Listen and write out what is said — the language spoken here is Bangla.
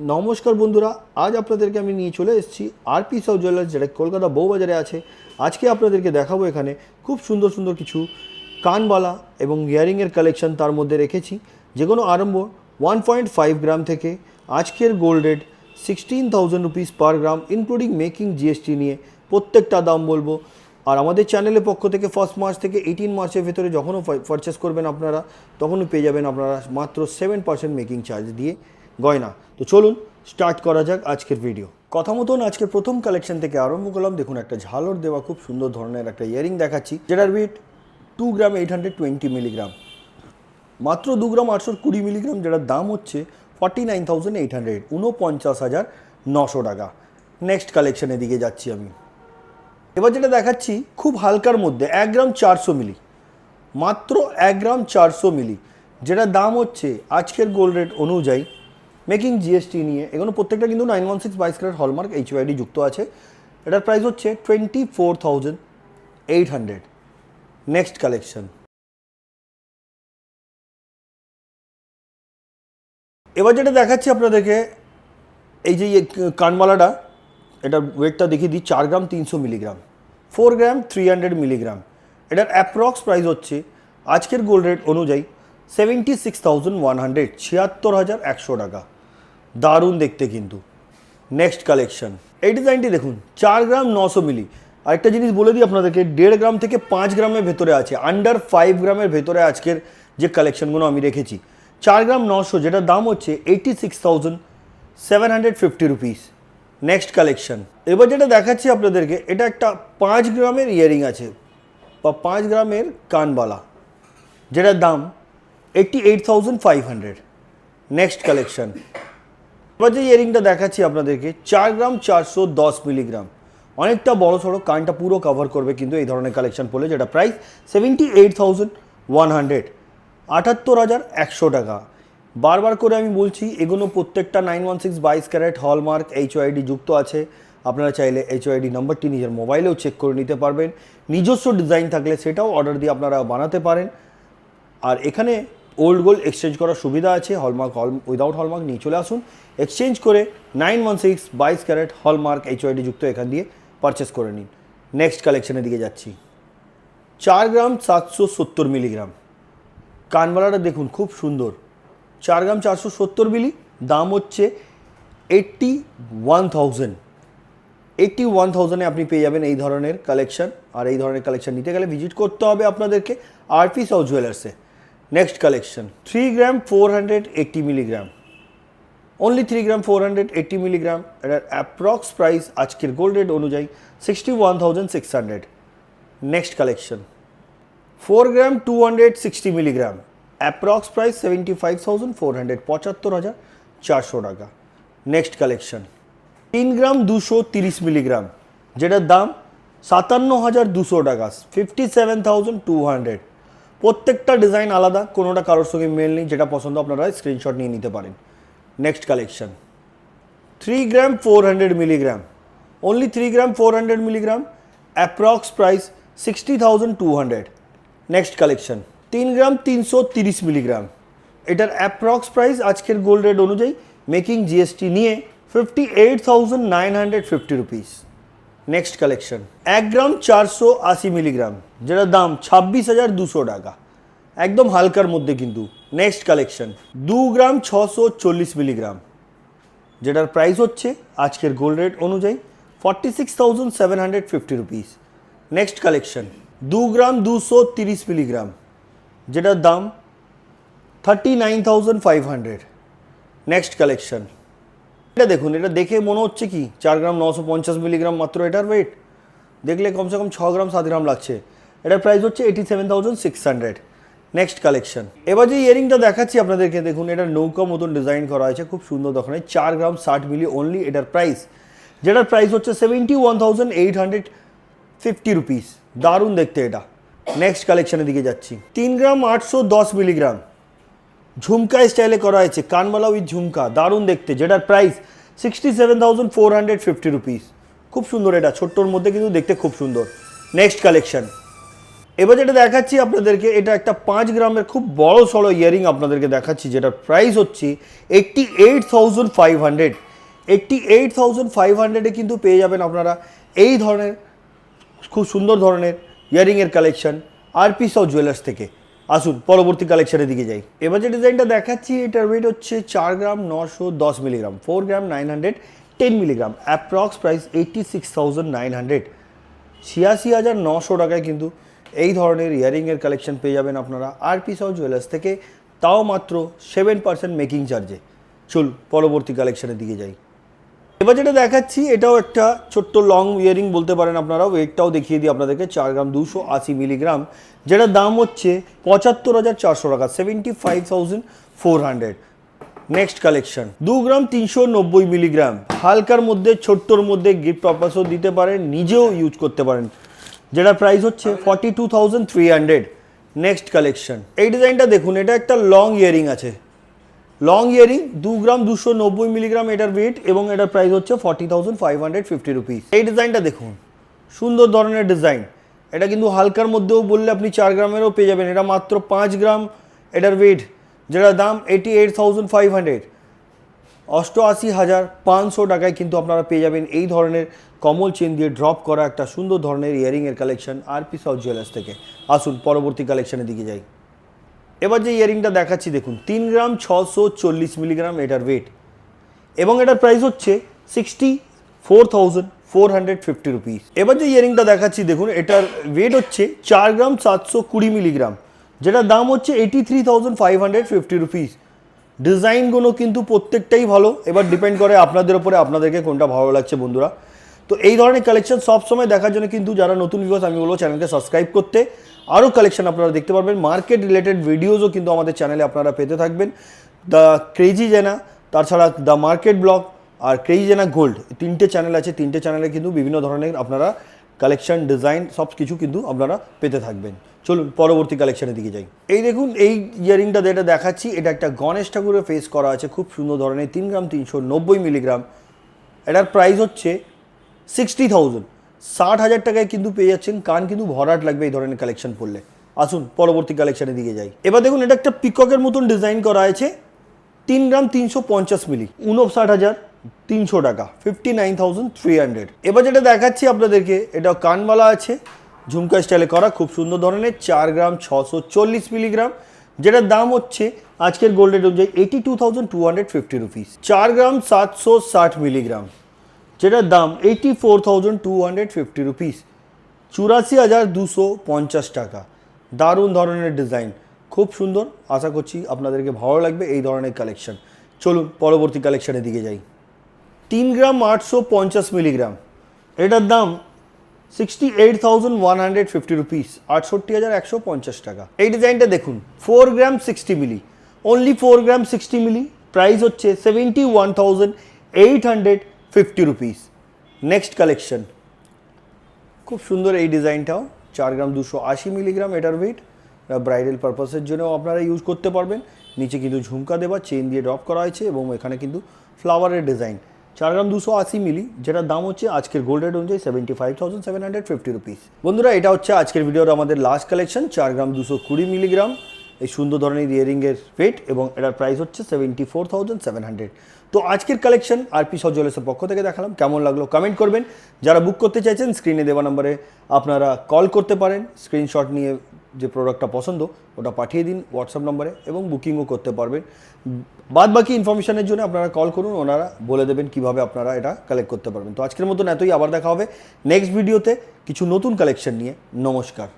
নমস্কার বন্ধুরা, আজ আপনাদেরকে আমি নিয়ে চলে এসেছি আরপি সাউ জুয়েলার্স, যেটা কলকাতা বউবাজারে আছে। আজকে আপনাদেরকে দেখাবো এখানে খুব সুন্দর সুন্দর কিছু কানবালা এবং ইয়ারিংয়ের কালেকশন তার মধ্যে রেখেছি, যেগুলো আরম্ভ 1.5 গ্রাম থেকে। আজকের গোল্ড রেট 16,000 রুপিস পার গ্রাম, ইনক্লুডিং মেকিং জিএসটি নিয়ে প্রত্যেকটা দাম বলবো। আর আমাদের চ্যানেলের পক্ষ থেকে 1 মার্চ থেকে 18 মার্চের ভেতরে যখনও পারচেস করবেন আপনারা, তখনই পেয়ে যাবেন আপনারা মাত্র 7% মেকিং চার্জ দিয়ে গয়না। তো চলুন স্টার্ট করা যাক আজকের ভিডিও। কথা মতন আজকের প্রথম কালেকশন থেকে আরম্ভ করলাম। দেখুন, একটা ঝালর দেওয়া খুব সুন্দর ধরনের একটা ইয়ারিং দেখাচ্ছি, যেটার ওয়েট 2 গ্রাম 820 মিলিগ্রাম, মাত্র 2 গ্রাম 820 মিলিগ্রাম, যেটার দাম হচ্ছে 49,800, 49,900 টাকা। নেক্সট কালেকশনের দিকে যাচ্ছি আমি। এবার যেটা দেখাচ্ছি খুব হালকার মধ্যে 1 গ্রাম 400 মিলি, মাত্র 1 গ্রাম 400 মিলি, যেটার দাম হচ্ছে আজকের গোল্ড রেট অনুযায়ী মেকিং জিএসটি নিয়ে, এগুলো প্রত্যেকটা কিন্তু 916 22 ক্যারেট হলমার্ক এইচওআইডি যুক্ত আছে। এটার প্রাইস হচ্ছে 24,800। Next collection. এবার যেটা দেখাচ্ছি আপনাদেরকে, এই যে কানমালাটা, এটার ওয়েটটা দেখিয়ে দিই। 4 গ্রাম 300 মিলিগ্রাম, 4 গ্রাম 300 মিলিগ্রাম। এটার অ্যাপ্রক্স প্রাইস হচ্ছে আজকের গোল্ড রেট অনুযায়ী 76,100, 76,100 টাকা। দারুণ দেখতে কিন্তু। Next collection. এই ডিজাইনটি দেখুন, 4 গ্রাম 900 মিলি। আরেকটা জিনিস বলে দিই আপনাদেরকে, 1.5 গ্রাম থেকে 5 গ্রামের ভেতরে আছে, আন্ডার 5 গ্রামের ভেতরে আজকের যে কালেকশনগুলো আমি রেখেছি। 4 গ্রাম 900, যেটার দাম হচ্ছে 86,750 রুপিস। Next collection. এবার যেটা দেখাচ্ছি আপনাদেরকে, এটা একটা 5 গ্রামের ইয়ারিং আছে বা 5 গ্রামের কানবালা, যেটার দাম 88,500। Next collection. এবার যে ইয়ারিংটা দেখাচ্ছি আপনাদেরকে, 4 গ্রাম 410 মিলিগ্রাম, অনেকটা বড় সড়ো, কানটা পুরো কভার করবে কিন্তু এই ধরনের কালেকশন পড়লে, যেটা প্রাইস 78,100, 78,100 টাকা। বারবার করে আমি বলছি, এগুলো প্রত্যেকটা 916 22 ক্যারেট হলমার্ক এইচওআইডি যুক্ত আছে। আপনারা চাইলে এইচওআইডি নাম্বারটি নিজের মোবাইলেও চেক করে নিতে পারবেন। নিজস্ব ডিজাইন থাকলে সেটাও অর্ডার দিয়ে আপনারা বানাতে পারেন। আর এখানে ওল্ড গোল্ড এক্সচেঞ্জ করার সুবিধা আছে। হলমার্ক উইদাউট হলমার্ক নিয়ে চলে আসুন, এক্সচেঞ্জ করে 916 22 ক্যারেট হলমার্ক এইচওআইডি যুক্ত এখান দিয়ে পারচেস করে নিন। নেক্সট কালেকশনের দিকে যাচ্ছি। 4 গ্রাম 770 মিলিগ্রাম কানবালাটা দেখুন, খুব সুন্দর। 4 গ্রাম 470 মিলি, দাম হচ্ছে 81,000। 81,000-এ আপনি পেয়ে যাবেন এই ধরনের কালেকশন। আর এই ধরনের কালেকশন নিতে গেলে ভিজিট করতে হবে আপনাদেরকে আরপি সাউ জুয়েলার্সে। Next collection. 3 gram 480 milligram, only 3 gram 480 milligram. এটার অ্যাপ্রক্স প্রাইস আজকের গোল্ড রেট অনুযায়ী 61,600। Next collection. 4 gram 260 milligram, approx price 75,400, 75,400 টাকা। Next collection. 3 গ্রাম 230 মিলিগ্রাম, যেটার দাম 57,200 টাকা, 57,200। প্রত্যেকটা ডিজাইন আলাদা, কোনোটা কারোর সঙ্গে মেল নেই। যেটা পছন্দ আপনারা স্ক্রিনশট নিয়ে নিতে পারেন। Next collection. 3 গ্রাম 400 মিলিগ্রাম, অনলি 3 গ্রাম 400 milligram, approx price 60,200। Next collection. 3 গ্রাম 330 মিলিগ্রাম, এটার অ্যাপ্রক্স প্রাইস আজকের গোল্ড রেট অনুযায়ী মেকিং জিএসটি নিয়ে 58,950 রুপিস। Next collection. 1 গ্রাম 480 মিলিগ্রাম, যেটার দাম 26,200 টাকা, একদম হালকার মধ্যে কিন্তু। Next collection. 2 গ্রাম 640 মিলিগ্রাম, যেটার প্রাইস হচ্ছে আজকের গোল্ড রেট অনুযায়ী 46,750 রুপিস। Next collection. 2 গ্রাম 230 মিলিগ্রাম, যেটার দাম 39,500। Next collection. এটা দেখুন, এটা দেখে মনে হচ্ছে কি 4 গ্রাম 950 মিলিগ্রাম মাত্র এটার ওয়েট, দেখলে কমসে কম 6 গ্রাম 7 গ্রাম লাগছে। এটার প্রাইস হচ্ছে 87,600। Next collection. এবার যে ইয়ারিংটা দেখাচ্ছি আপনাদেরকে, দেখুন এটা নৌকা মতন ডিজাইন করা আছে, খুব সুন্দর দোকানে। 4 গ্রাম 60 মিলি অনলি এটার প্রাইস, যেটার প্রাইস হচ্ছে 71,850 রুপিস। দারুণ দেখতে এটা। নেক্সট কালেকশনের দিকে যাচ্ছি। 3 গ্রাম 810 মিলিগ্রাম, ঝুমকা স্টাইলে করা হয়েছে, কানবালা উইথ ঝুমকা, দারুণ দেখতে, যেটার প্রাইস 67,450 রুপিস। খুব সুন্দর এটা, ছোট্টর মধ্যে কিন্তু দেখতে খুব সুন্দর। Next collection. এবার যেটা দেখাচ্ছি আপনাদেরকে, এটা একটা 5 গ্রামের খুব বড় সড়ো ইয়ারিং আপনাদেরকে দেখাচ্ছি, যেটার প্রাইস হচ্ছে 88,500। 88,500-এ কিন্তু পেয়ে যাবেন আপনারা এই ধরনের খুব সুন্দর ধরনের ইয়ারিংয়ের কালেকশন আরপি সাউ জুয়েলার্স থেকে। আসুন পরবর্তী কালেকশনের দিকে যাই। এবার যে ডিজাইনটা দেখাচ্ছি এটার ওয়েট হচ্ছে 4 গ্রাম 910 মিলিগ্রাম, 4 গ্রাম 910 মিলিগ্রাম, অ্যাপ্রক্স প্রাইস 86,900। 86,900 টাকায় কিন্তু এই ধরনের ইয়ারিংয়ের কালেকশন পেয়ে যাবেন আপনারা আরপি সাউ জুয়েলার্স থেকে, তাও মাত্র 7% মেকিং চার্জে। চল পরবর্তী কালেকশনের দিকে যাই। এবার যেটা দেখাচ্ছি এটাও একটা ছোট্ট লং ইয়ারিং বলতে পারেন আপনারা, ওয়েটটাও দেখিয়ে দিই আপনাদেরকে, 4 গ্রাম 280 মিলিগ্রাম, যেটার দাম হচ্ছে 75,400 টাকা, 75,400। নেক্সট কালেকশন 2 গ্রাম 390 মিলিগ্রাম, হালকার মধ্যে ছোট্টর মধ্যে গিফট পারপাসও দিতে পারেন, নিজেও ইউজ করতে পারেন, যেটার প্রাইস হচ্ছে 42,300। নেক্সট কালেকশন এই ডিজাইনটা দেখুন, এটা একটা লং ইয়ারিং আছে, লং ইয়ারিং 2 গ্রাম 290 মিলিগ্রাম এটার ওয়েট, এবং এটার প্রাইস হচ্ছে 40,550 রুপিস। এই ডিজাইনটা দেখুন, সুন্দর ধরনের ডিজাইন, এটা কিন্তু হালকার মধ্যেও বললে আপনি 4 গ্রামেরও পেয়ে যাবেন, এটা মাত্র 5 গ্রাম এটার ওয়েট, যেটার দাম 88,500, 88,500 টাকায় কিন্তু আপনারা পেয়ে যাবেন এই ধরনের কমল চেন দিয়ে ড্রপ করা একটা সুন্দর ধরনের ইয়ারিংয়ের কালেকশন আরপি সাউ জুয়েলার্স থেকে। আসুন পরবর্তী কালেকশনের দিকে যাই। এবার যে ইয়ারিংটা দেখাচ্ছি দেখুন, 3 গ্রাম 640 মিলিগ্রাম এটার ওয়েট, এবং এটার প্রাইস হচ্ছে 64,450 রুপিস। এবার যে ইয়ারিংটা দেখাচ্ছি দেখুন, এটার ওয়েট হচ্ছে 4 গ্রাম 720 মিলিগ্রাম, যেটার দাম হচ্ছে 83,550 রুপিস। ডিজাইনগুলো কিন্তু প্রত্যেকটাই ভালো, এবার ডিপেন্ড করে আপনাদের উপরে, আপনাদেরকে কোনটা ভালো লাগছে বন্ধুরা। তো এই ধরনের কালেকশন সবসময় দেখার জন্য কিন্তু যারা নতুন ভিউয়ার্স, আমি বলবো চ্যানেলকে সাবস্ক্রাইব করতে। আরও কালেকশন আপনারা দেখতে পারবেন, মার্কেট রিলেটেড ভিডিওসও কিন্তু আমাদের চ্যানেলে আপনারা পেতে থাকবেন। দ্য ক্রেজি জেনা, তাছাড়া দ্য মার্কেট ব্লগ আর ক্রেজি জেনা গোল্ড, 3টে চ্যানেল আছে, 3টে চ্যানেলে কিন্তু বিভিন্ন ধরনের আপনারা কালেকশন, ডিজাইন সব কিছু কিন্তু আপনারা পেতে থাকবেন। চলুন পরবর্তী কালেকশনের দিকে যাই। এই দেখুন এই ইয়ারিংটা যেটা দেখাচ্ছি, এটা একটা গণেশ ঠাকুরের ফেস করা আছে, খুব সুন্দর ধরনের, 3 গ্রাম 390 মিলিগ্রাম, এটার প্রাইস হচ্ছে 60,000, 60,000 টাকায় কিন্তু পেয়ে যাচ্ছেন। কান কিন্তু ভরাট লাগবে এই ধরনের কালেকশন পড়লে। আসুন পরবর্তী কালেকশনের দিকে যাই। এবার দেখুন এটা একটা পিককের মতন ডিজাইন করা আছে, 3 গ্রাম 350 মিলি, 59,300 টাকা, 59,300। এবার যেটা দেখাচ্ছি আপনাদেরকে, এটা কানওয়ালা আছে, ঝুমকা স্টাইলে করা, খুব সুন্দর ধরনের, 4 গ্রাম 640 মিলিগ্রাম, যেটার দাম হচ্ছে আজকের গোল্ড রেট অনুযায়ী 82,250 রুপিস। 4 গ্রাম 760 মিলিগ্রাম, যেটার দাম 84,250 রুপিস, 84,250 টাকা। দারুণ ধরনের ডিজাইন, খুব সুন্দর, আশা করছি আপনাদেরকে ভালো লাগবে এই ধরনের কালেকশন। চলুন পরবর্তী কালেকশনের দিকে যাই। 3 গ্রাম 850 মিলিগ্রাম, এটার দাম 68,150 রুপিস, 68,150 টাকা। এই ডিজাইনটা দেখুন, 4 গ্রাম 60 মিলি, অনলি 4 গ্রাম 60 মিলি, প্রাইস হচ্ছে 71,850 রুপিস। নেক্সট কালেকশন খুব সুন্দর এই ডিজাইনটাও, 4 গ্রাম 280 মিলিগ্রাম এটার ওয়েট, ব্রাইডাল পারপাসের জন্য আপনারা ইউজ করতে পারবেন। নিচে কিন্তু ঝুমকা দেওয়া, চেন দিয়ে ড্রপ করা হয়েছে, এবং এখানে কিন্তু ফ্লাওয়ারের ডিজাইন। 4 গ্রাম 280 মিলি, যেটার দাম হচ্ছে আজকের গোল্ড রেট অনুযায়ী 75,750 রুপিস। বন্ধুরা এটা হচ্ছে আজকের ভিডিওর আমাদের লাস্ট কালেকশন, 4 গ্রাম 220 মিলিগ্রাম, এই সুন্দর ধরনের ইয়ারিংয়ের ওয়েট, এবং এটার প্রাইস হচ্ছে 74,700। তো আজকের কালেকশন আরপি সাউ জুয়েলার্সের পক্ষ থেকে দেখালাম, কেমন লাগলো কমেন্ট করবেন। যারা বুক করতে চাইছেন স্ক্রিনে দেওয়া নম্বরে আপনারা কল করতে পারেন, স্ক্রিনশট নিয়ে যে প্রোডাক্টটা পছন্দ ওটা পাঠিয়ে দিন হোয়াটসঅ্যাপ নম্বরে, এবং বুকিংও করতে পারবেন। বাদ বাকি ইনফরমেশনের জন্য আপনারা কল করুন, ওনারা বলে দেবেন কিভাবে আপনারা এটা কালেক্ট করতে পারবেন। তো আজকের মতন এতই, আবার দেখা হবে নেক্সট ভিডিওতে কিছু নতুন কালেকশন নিয়ে। নমস্কার।